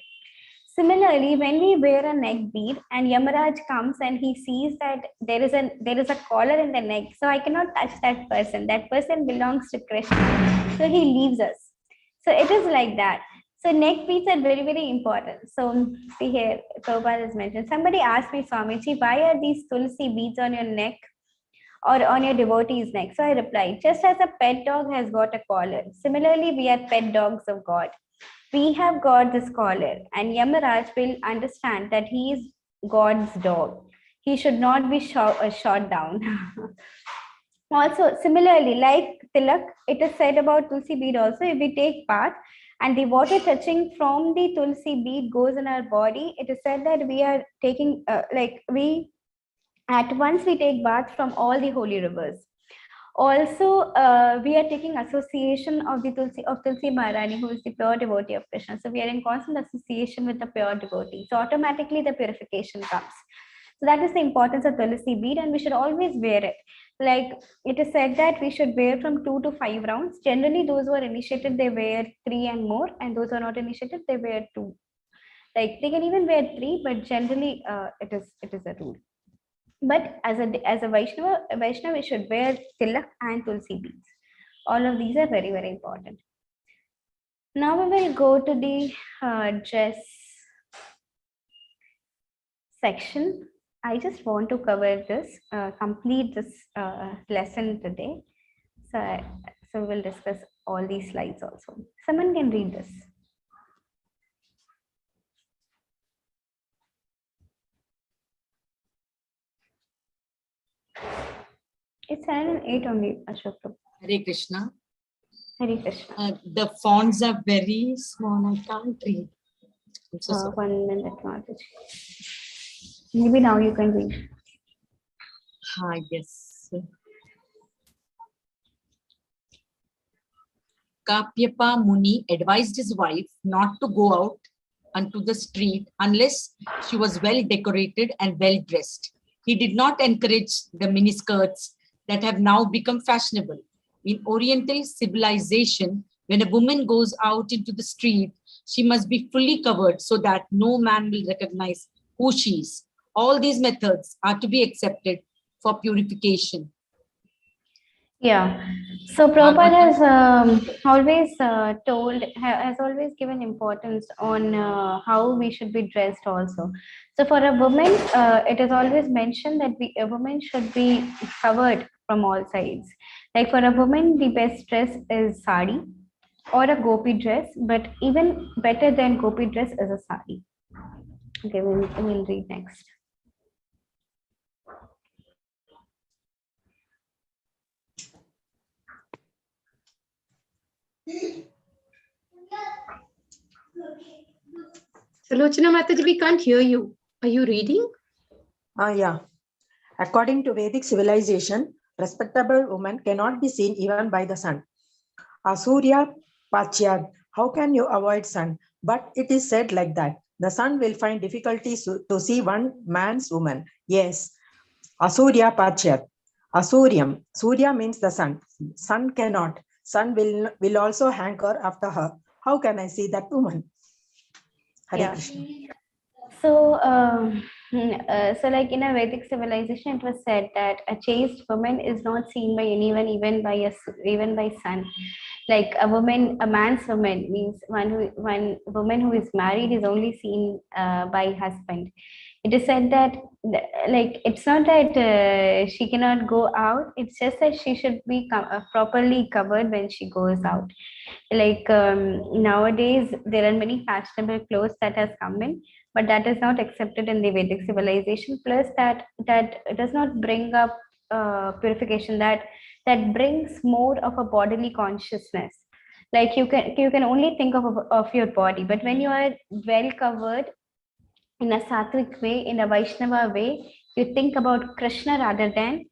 Similarly, when we wear a neck bead and Yamaraj comes and he sees that there is a collar in the neck, so I cannot touch that person. That person belongs to Krishna, so he leaves us. So it is like that. So neck beads are very, very important. So see here, Prabhupada has mentioned. Somebody asked me, Swamiji, why are these Tulasi beads on your neck? or on your devotee's neck. So I replied, just as a pet dog has got a collar, similarly we are pet dogs of God. We have got this collar, and Yamaraj will understand that he is God's dog. He should not be shot down. Also, similarly, like Tilak, it is said about Tulasi Bead also, if we take bath and the water touching from the Tulasi Bead goes in our body, it is said that we are taking, at once we take bath from all the holy rivers. Also, we are taking association of the Tulsi Maharani, who is the pure devotee of Krishna. So we are in constant association with the pure devotee. So automatically the purification comes. So that is the importance of Tulasi Bead, and we should always wear it. Like it is said that we should wear from 2 to 5 rounds. Generally, those who are initiated, they wear 3 and more, and those who are not initiated, they wear 2. Like they can even wear 3, but generally, it is a rule. But as a Vaishnava, we should wear tilak and tulsi beads. All of these are very, very important. Now we will go to the dress section. I just want to cover this, complete this lesson today. So we'll discuss all these slides also. Someone can read this. It's 7 and 8 only, Ashok. Hare Krishna. Hare Krishna. The fonts are very small. I can't read. I'm so sorry. 1 minute, Mataji. Maybe now you can read. Yes. Kapyapa Muni advised his wife not to go out onto the street unless she was well decorated and well dressed. He did not encourage the miniskirts that have now become fashionable. In Oriental civilization, when a woman goes out into the street, she must be fully covered so that no man will recognize who she is. All these methods are to be accepted for purification. Yeah. So Prabhupada has always given importance on how we should be dressed also. So for a woman, it is always mentioned that a woman should be covered from all sides. Like for a woman, the best dress is sari or a gopi dress, but even better than gopi dress is a sari. Okay, we'll read next. Salochana Mataji, we can't hear you. Are you reading? Yeah. According to Vedic civilization, respectable woman cannot be seen even by the sun. Asurya Pachyad, how can you avoid sun? But it is said like that. The sun will find difficulties to see one man's woman. Yes. Asurya Pachyad. Asuryam. Surya means the sun. Sun cannot. Sun will also hanker after her. How can I see that woman? Hare Krishna. So, so like in a Vedic civilization, it was said that a chaste woman is not seen by anyone, even by sun. Like a man's woman means one woman who is married is only seen by husband. It is said that like it's not that she cannot go out. It's just that she should be properly covered when she goes out. Like nowadays, there are many fashionable clothes that has come in, but that is not accepted in the Vedic civilization. Plus, that does not bring up purification. That brings more of a bodily consciousness. Like you can only think of your body, but when you are well covered in a sattvic way, in a Vaishnava way, you think about Krishna rather than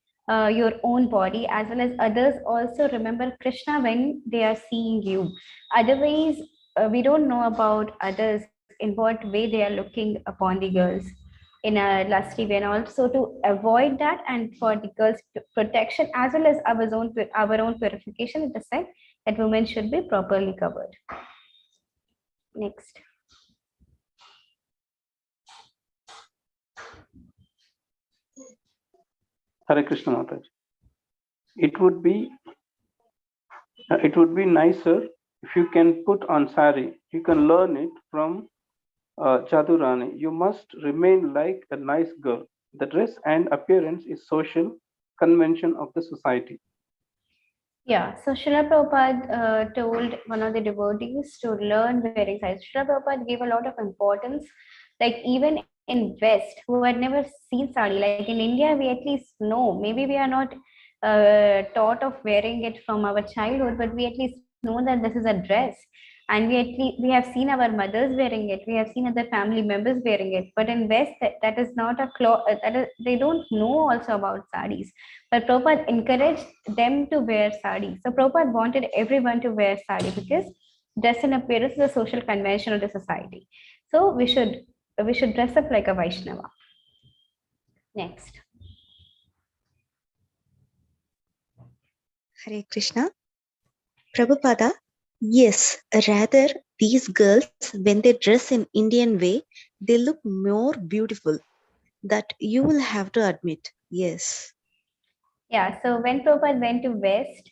your own body, as well as others also remember Krishna when they are seeing you. Otherwise, we don't know about others in what way they are looking upon the girls in a lusty way, and also to avoid that and for the girls' protection as well as our own purification, it is said that women should be properly covered. Next. Hare Krishna Mataji. It would be nicer if you can put on sari. You can learn it from Chadurani. You must remain like a nice girl. The dress and appearance is social convention of the society. Yeah, so Srila Prabhupada told one of the devotees to learn wearing saris. Srila Prabhupada gave a lot of importance, like even in West, who had never seen sari, like in India, we at least know, maybe we are not taught of wearing it from our childhood, but we at least know that this is a dress. And we have seen our mothers wearing it, we have seen other family members wearing it. But in West, that is not a cloth, they don't know also about saris. But Prabhupada encouraged them to wear sari. So Prabhupada wanted everyone to wear sari because dress and appearance is a social convention of the society. So we should dress up like a Vaishnava. Next. Hare Krishna. Prabhupada, yes, rather these girls, when they dress in Indian way, they look more beautiful. That you will have to admit. Yes. Yeah, so when Prabhupada went to West,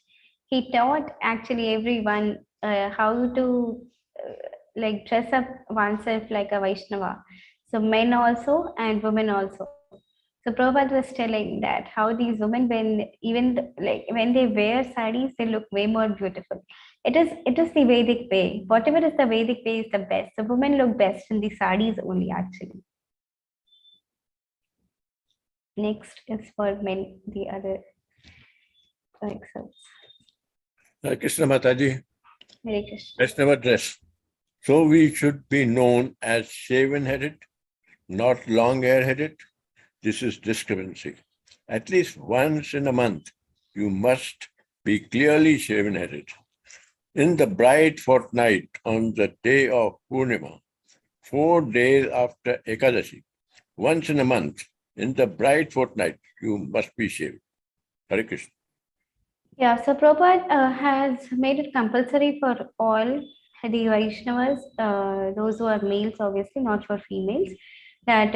he taught actually everyone how to like dress up oneself like a Vaishnava. So men also and women also. So Prabhupada was telling that how these women, when they wear saris, they look way more beautiful. It is the Vedic way. Whatever is the Vedic way is the best. So women look best in the saris only actually. Next is for men, the other excerpts. Hare Krishna Mataji. Hare Krishna. Vaishnava dress. So we should be known as shaven-headed, not long hair-headed. This is discrepancy. At least once in a month, you must be clearly shaven-headed. In the bright fortnight on the day of Purnima, 4 days after Ekadashi, once in a month, in the bright fortnight, you must be shaven. Hare Krishna. Yeah, so Prabhupada has made it compulsory for all the Vaishnavas, those who are males, obviously, not for females, that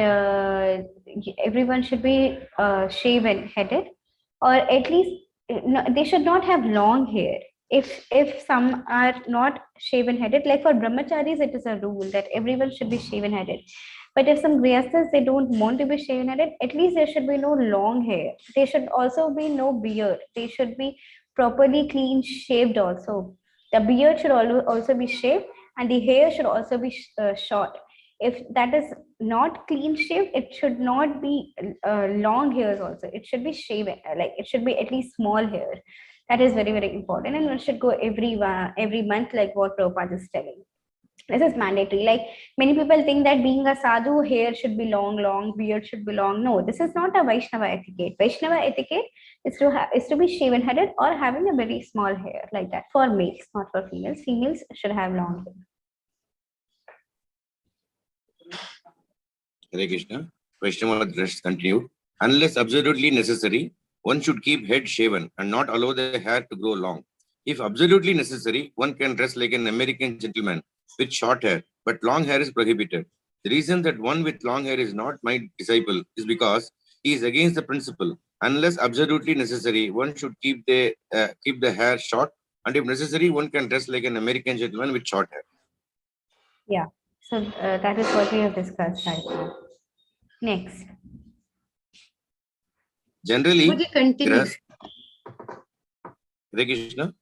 everyone should be shaven-headed, or at least they should not have long hair. If some are not shaven-headed, like for brahmacharis, it is a rule that everyone should be shaven-headed. But if some grihasthas, they don't want to be shaven-headed, at least there should be no long hair. There should also be no beard. They should be properly clean shaved also. The beard should also be shaved, and the hair should also be short. If that is not clean shaved, it should not be long hairs also. It should be shaven, like it should be at least small hair. That is very, very important, and one should go every month, like what Prabhupada is telling. This is mandatory. Like many people think that being a sadhu, hair should be long, beard should be long. No, this is not a Vaishnava etiquette. Vaishnava etiquette is to be shaven-headed or having a very small hair like that for males, not for females. Females should have long hair. Hare Krishna. Vaishnava dress continued. Unless absolutely necessary, one should keep head shaven and not allow the hair to grow long. If absolutely necessary, one can dress like an American gentleman with short hair, but long hair is prohibited. The reason that one with long hair is not my disciple is because he is against the principle. Unless absolutely necessary, one should keep the hair short, and if necessary, one can dress like an American gentleman with short hair. Yeah, so that is what we have discussed right now. Next. Generally, continue. Hare Krishna.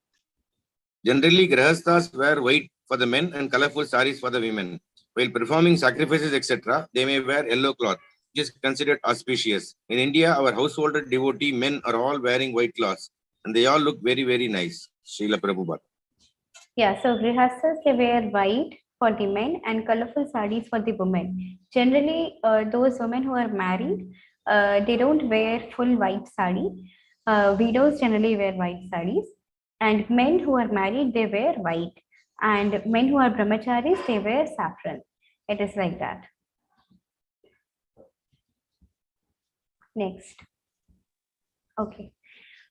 Generally, grahasthas wear white for the men and colorful saris for the women. While performing sacrifices, etc., they may wear yellow cloth, which is considered auspicious. In India, our householder devotee men are all wearing white cloths, and they all look very, very nice. Srila Prabhupada. Yeah, so grihasthas, they wear white for the men and colorful sarees for the women. Generally, those women who are married, they don't wear full white saree. Widows generally wear white sarees. And men who are married, they wear white. And men who are brahmacharis, they wear saffron. It is like that. Next. Okay.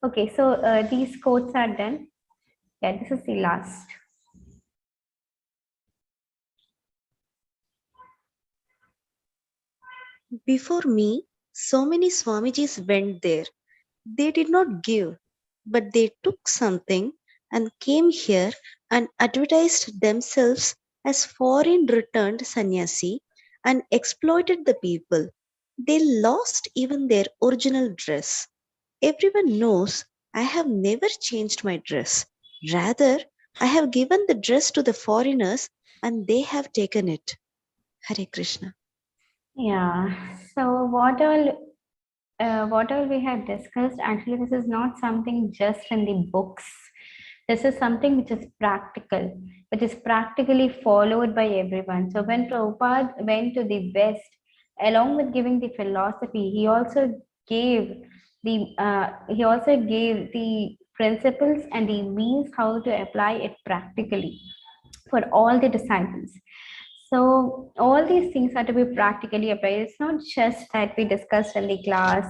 Okay, so these quotes are done. Yeah, this is the last. Before me, so many Swamijis went there. They did not give, but they took something and came here and advertised themselves as foreign returned sannyasi and exploited the people. They lost even their original dress. Everyone knows I have never changed my dress. Rather, I have given the dress to the foreigners and they have taken it. Hare Krishna. Yeah. So what all we have discussed, actually this is not something just in the books. This is something which is practical, which is practically followed by everyone. So when Prabhupada went to the West, along with giving the philosophy, he also gave the principles and the means how to apply it practically for all the disciples. So all these things are to be practically applied. It's not just that we discussed in the class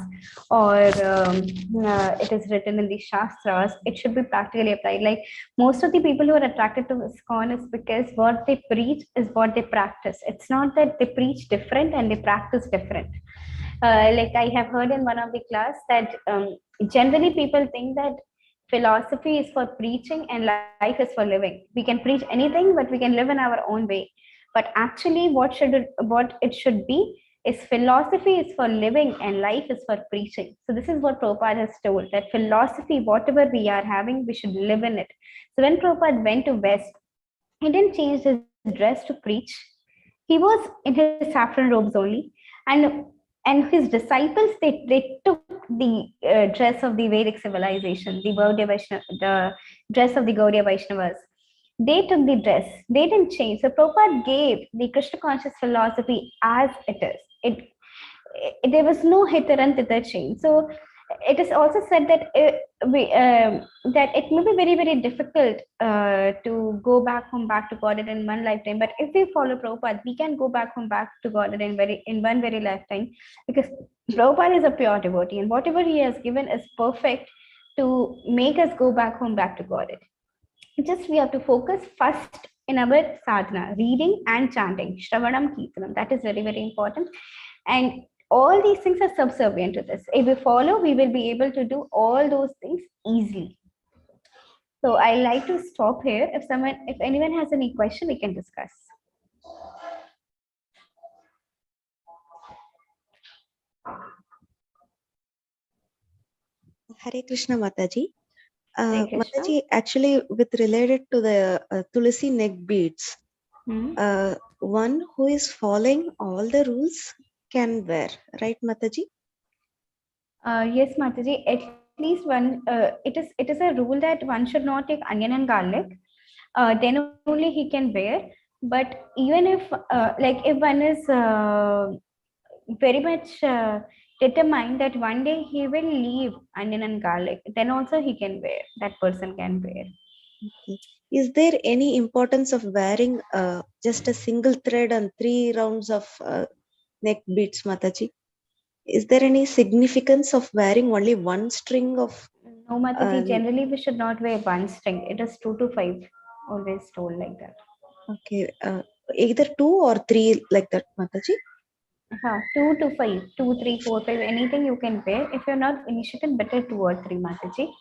or it is written in the Shastras. It should be practically applied. Like most of the people who are attracted to ISKCON is because what they preach is what they practice. It's not that they preach different and they practice different. Like I have heard in one of the class that generally people think that philosophy is for preaching and life is for living. We can preach anything, but we can live in our own way. But actually, what it should be is philosophy is for living and life is for preaching. So this is what Prabhupada has told, that philosophy, whatever we are having, we should live in it. So when Prabhupada went to West, he didn't change his dress to preach. He was in his saffron robes only, and his disciples they took the dress of the Vedic civilization, the dress of the Gaudiya Vaishnavas. They took the dress. They didn't change. So Prabhupada gave the Krishna conscious philosophy as it is. There was no hitter and thither change. So it is also said that that it may be very, very difficult to go back to Godhead in one lifetime. But if we follow Prabhupada, we can go back to Godhead in one very lifetime, because Prabhupada is a pure devotee, and whatever he has given is perfect to make us go back to Godhead. Just we have to focus first in our sadhana, reading and chanting, Shravanam Kirtanam. That is very, very important. And all these things are subservient to this. If we follow, we will be able to do all those things easily. So I like to stop here. If anyone has any question, we can discuss. Hare Krishna Mataji. Hare Krishna. Mataji, actually with related to the Tulasi neck beads, one who is following all the rules can wear, right Mataji? Yes, Mataji. At least one. It is a rule that one should not take onion and garlic. Then only he can wear. But even if if one is very much determined that one day he will leave onion and garlic, then also he can wear. That person can wear. Okay. Is there any importance of wearing just a single thread and 3 rounds of neck beads, Mataji? Is there any significance of wearing only one string of? No, Mataji. Generally, we should not wear one string. It is 2 to 5. Always told like that. Okay. Either 2 or 3 like that, Mataji? 2 to 5. 2, 3, 4, 5. Anything you can wear. If you're not initiated, better 2 or 3, Mataji.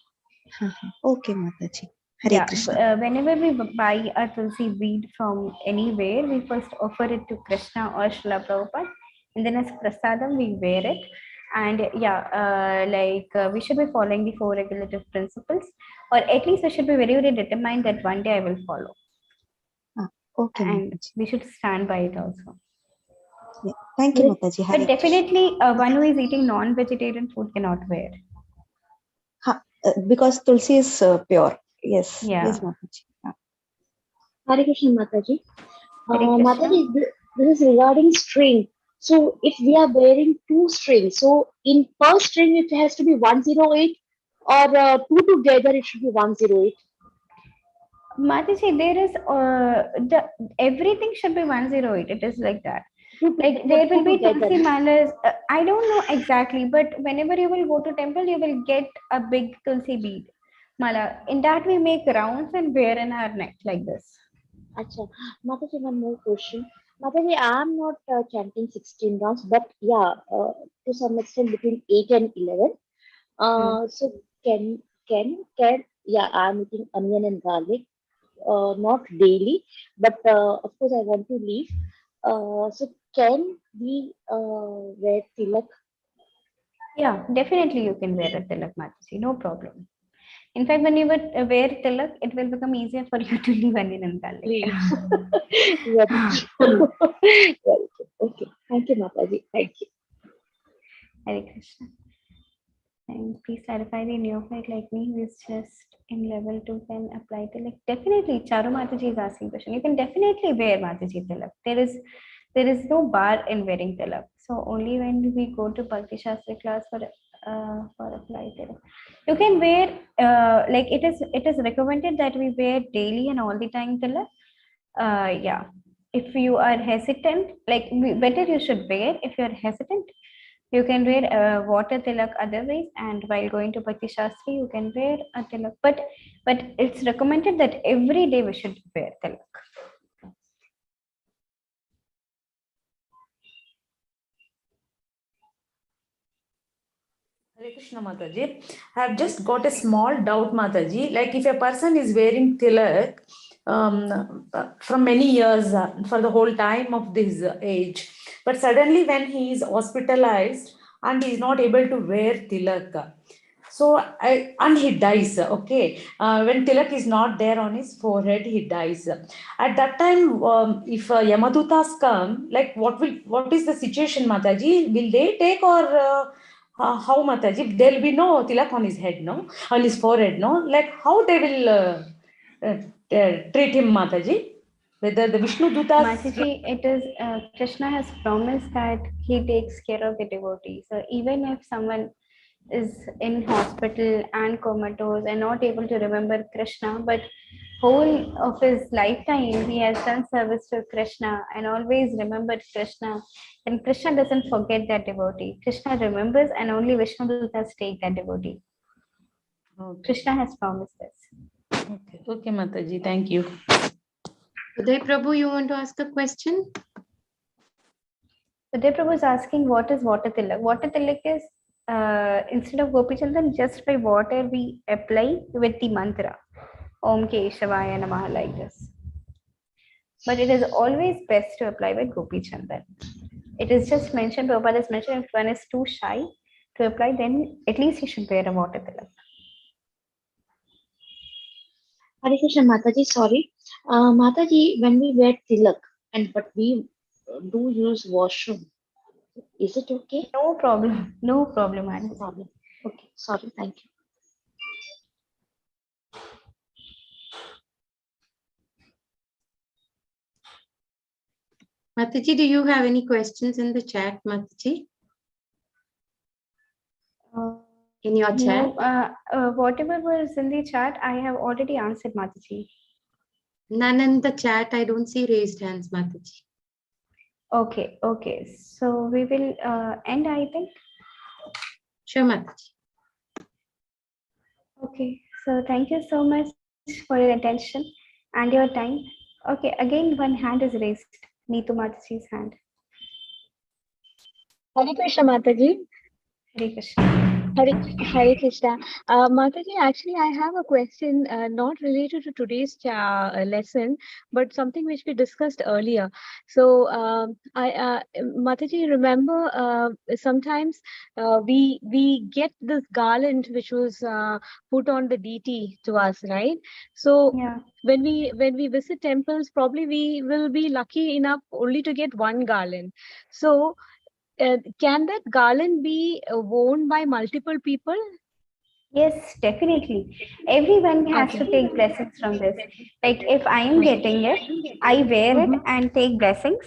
Okay, Mataji. Hare Krishna. Whenever we buy a Tulasi bead from anywhere, we first offer it to Krishna or Srila Prabhupada, and then as prasadam we wear it. And we should be following the 4 regulative principles, or at least we should be very, very determined that one day I will follow. Okay, and Mataji. we should stand by it also. Yeah. Thank you, Mataji. But definitely, one who is eating non-vegetarian food cannot wear. Because Tulsi is pure. Yes. Yeah. Yes, Mataji. Hare Krishna, Mataji. Hare Krishna. Mataji, this is regarding string. So if we are wearing 2 strings, so in per string it has to be 108, or 2 together it should be 108. Mataji, there is everything should be 108. It is like that. Like there will be Tulsi malas. I don't know exactly, but whenever you will go to temple, you will get a big Tulsi bead mala. In that we make rounds and wear in our neck like this. Acha. Mataji, one more question. Mataji, I am not chanting 16 rounds, but yeah, to some extent between 8 and 11. So can yeah, I am eating onion and garlic, not daily, but of course I want to leave. So can we wear tilak? Yeah, definitely you can wear a tilak, Mataji, no problem. In fact, when you would wear tilak, it will become easier for you to leave onion in garlic. Very true. Very true. Okay. Thank you, Mataji. Thank you. Hare Krishna. And please clarify the neophyte like me who is just in level 2 can apply tilak. Definitely, Charu Mataji is asking question. You can definitely wear Mataji tilak. There is no bar in wearing tilak. So only when we go to Bhakti Shastra class for apply tilak. You can wear like it is recommended that we wear daily and all the time tilak. Yeah. If you are hesitant, like better you should wear. If you are hesitant, you can wear water tilak otherwise, and while going to Bhakti Shastri, you can wear a tilak. But it's recommended that every day we should wear tilak. Hare Krishna Mataji. I have just got a small doubt, Mataji. Like if a person is wearing tilak from many years for the whole time of this age, but suddenly when he is hospitalized and he is not able to wear tilak, and he dies, okay. When tilak is not there on his forehead, he dies. At that time, if Yamadutas come, like what is the situation, Mataji? Will they take or how, Mataji? There will be no tilak on his head, no? On his forehead, no? Like how they will treat him, Mataji? Whether the Vishnu Dutas... Mataji, it is Krishna has promised that he takes care of the devotee. So even if someone is in hospital and comatose and not able to remember Krishna, but whole of his lifetime he has done service to Krishna and always remembered Krishna, and Krishna doesn't forget that devotee. Krishna remembers, and only Vishnu Dutas take that devotee. Okay. Krishna has promised this. Okay, Mataji, thank you. Uday Prabhu, you want to ask a question? Uday Prabhu is asking what is water tilak. Water tilak is instead of Gopi Chandan, just by water we apply with the mantra Om Keshavaya Namaha, like this. But it is always best to apply with Gopi Chandan. It is just mentioned, Prabhupada has mentioned, if one is too shy to apply, then at least he should wear a water tilak. Hare Krishna Mataji, sorry. Mataji, when we wear tilak but we do use washroom, is it okay? No problem. No problem, Mataji. No problem. Okay, sorry, thank you. Mataji, do you have any questions in the chat, Mataji? In your chat? No, whatever was in the chat, I have already answered, Mataji. None in the chat. I don't see raised hands, Mataji. Okay, okay. So we will end, I think. Sure, Mataji. Okay, so thank you so much for your attention and your time. Okay, again, one hand is raised. Neetu Mataji's hand. Hare Krishna Mataji. Hare Krishna. Hare Krishna. Mataji, actually, I have a question not related to today's lesson, but something which we discussed earlier. So, Mataji, remember sometimes we get this garland which was put on the deity to us, right? So, yeah. When we visit temples, probably we will be lucky enough only to get one garland. So, can that garland be worn by multiple people? Yes, definitely. Everyone has to take blessings from this. Like if I am getting it, I wear it and take blessings.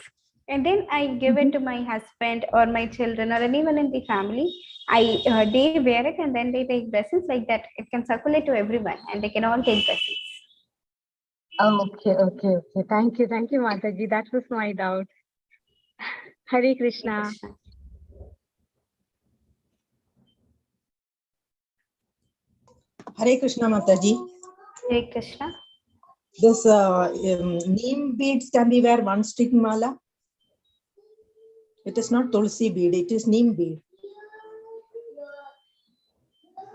And then I give it to my husband or my children or anyone in the family. They wear it and then they take blessings like that. It can circulate to everyone and they can all take blessings. Okay. Thank you, Mataji. That was my doubt. Hare Krishna. Hare Krishna Mataji. Hare Krishna. This neem beads can be wear one stick mala. It is not Tulasi bead, it is neem bead.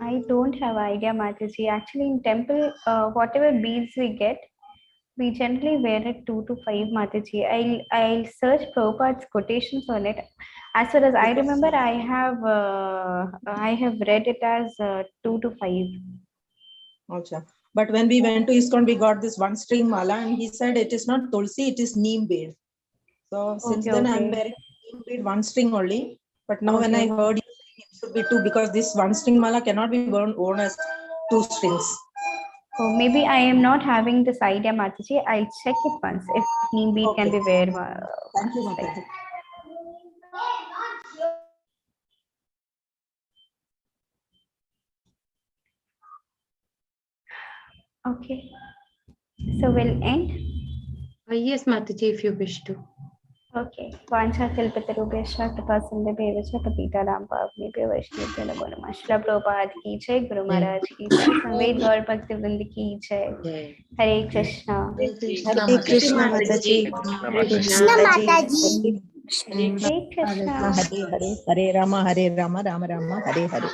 I don't have idea, Mataji. Actually, in temple, whatever beads we get, We generally wear it 2 to 5, Mataji. I'll search Prabhupada's quotations on it. As far as I remember, I have read it as 2 to 5. Okay. But when we went to ISKCON, we got this one string mala, and he said it is not Tulsi, it is Neem Bead. So since then I'm wearing Neem Bead one string only. But now when I heard you saying it should be 2, because this one string mala cannot be worn as 2 strings. Oh, maybe I am not having this idea, Mataji. I'll check it once if Neem Bead can be wear. Thank you, Mataji. Okay. So we'll end. Yes, Mataji, if you wish to. Okay. Vancha Kalpatarubhesha Tapasandabhevasha Tapita Rampavnibhyo Vaishnavya Namo Namah. Shila Prabhupada ki jai, Guru Maharaj ki jai, Samved Gaur Bhakti Vrind ki jai. Hare Krishna. Hare Krishna Mataji. Hare Krishna Mataji. Hare Krishna. Hare Rama, Rama Rama, Hare Hare.